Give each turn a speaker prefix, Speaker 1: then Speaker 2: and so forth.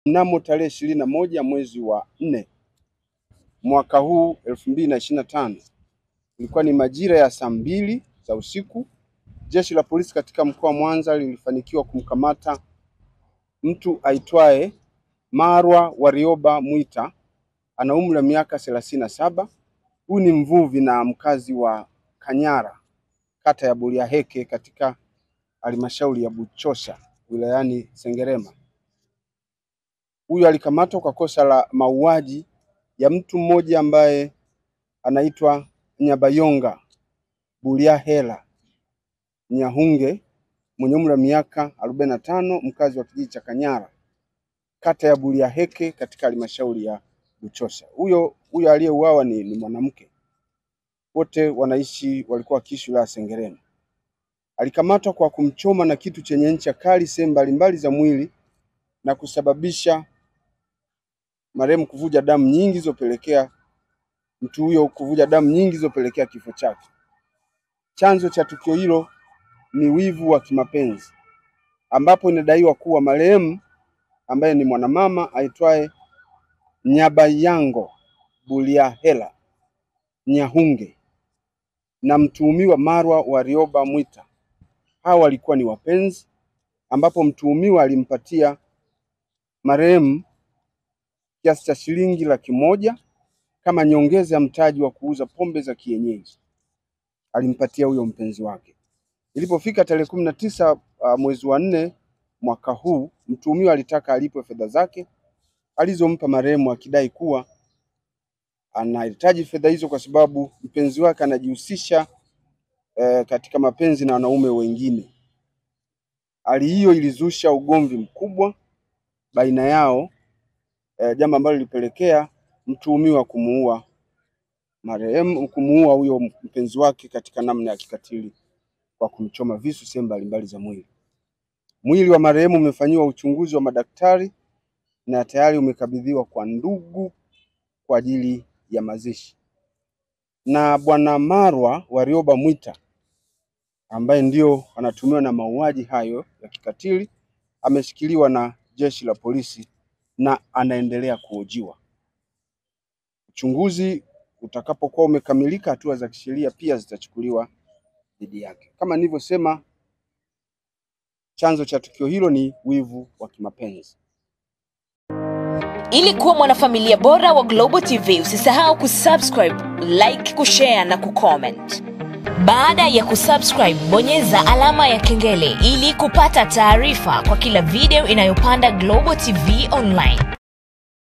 Speaker 1: Mnamo tarehe 21 mwezi wa 4 mwaka huu 2025, ilikuwa ni majira ya saa 2 za usiku, jeshi la polisi katika mkoa wa Mwanza lilifanikiwa kumkamata mtu aitwaye Marwa Warioba Mwita, ana umri wa miaka 37. Huyu ni mvuvi na mkazi wa Kanyara, kata ya Bulyanhulu katika halmashauri ya Buchosa wilayani Sengerema. Huyu alikamatwa kwa kosa la mauaji ya mtu mmoja ambaye anaitwa Nyabayonga Bulyanhulu Nyahunge mwenye umri wa miaka 45, mkazi wa kijiji cha Kanyara, kata ya Bulyanhulu katika halmashauri ya Buchosa. Huyo aliyeuawa ni mwanamke. Wote walikuwa wakiishi la Sengerema. Alikamatwa kwa kumchoma na kitu chenye ncha kali sehemu mbalimbali za mwili na kusababisha marehemu kuvuja damu nyingi zilizopelekea kifo chake. Chanzo cha tukio hilo ni wivu wa kimapenzi, ambapo inadaiwa kuwa marehemu ambaye ni mwanamama aitwaye Nyabayonga Bulyanhulu Nyahunge na mtuhumiwa Marwa Warioba Mwita, hao walikuwa ni wapenzi, ambapo mtuhumiwa alimpatia marehemu kiasi cha shilingi 100,000 kama nyongeza ya mtaji wa kuuza pombe za kienyeji. Alimpatia huyo mpenzi wake. Ilipofika tarehe 19 mwezi wa 4 mwaka huu, mtuhumiwa alitaka alipwe fedha zake alizompa marehemu, akidai kuwa anahitaji fedha hizo kwa sababu mpenzi wake anajihusisha katika mapenzi na wanaume wengine. Hali hiyo ilizusha ugomvi mkubwa baina yao, jambo ambalo lilipelekea mtuhumiwa kumuua huyo mpenzi wake katika namna ya kikatili kwa kumchoma visu sehemu mbalimbali za mwili. Mwili wa marehemu umefanyiwa uchunguzi wa madaktari na tayari umekabidhiwa kwa ndugu kwa ajili ya mazishi. Na bwana Marwa Warioba Mwita ambaye ndio anatumiwa na mauaji hayo ya kikatili ameshikiliwa na jeshi la polisi na anaendelea kuhojiwa. Uchunguzi utakapokuwa umekamilika, hatua za kisheria pia zitachukuliwa dhidi yake. Kama nilivyosema, chanzo cha tukio hilo ni wivu wa kimapenzi.
Speaker 2: Ili kuwa mwanafamilia bora wa Global TV, usisahau kusubscribe, like, kushare na kucomment. Baada ya kusubscribe, bonyeza alama ya kengele ili kupata taarifa kwa kila video inayopanda Global TV Online.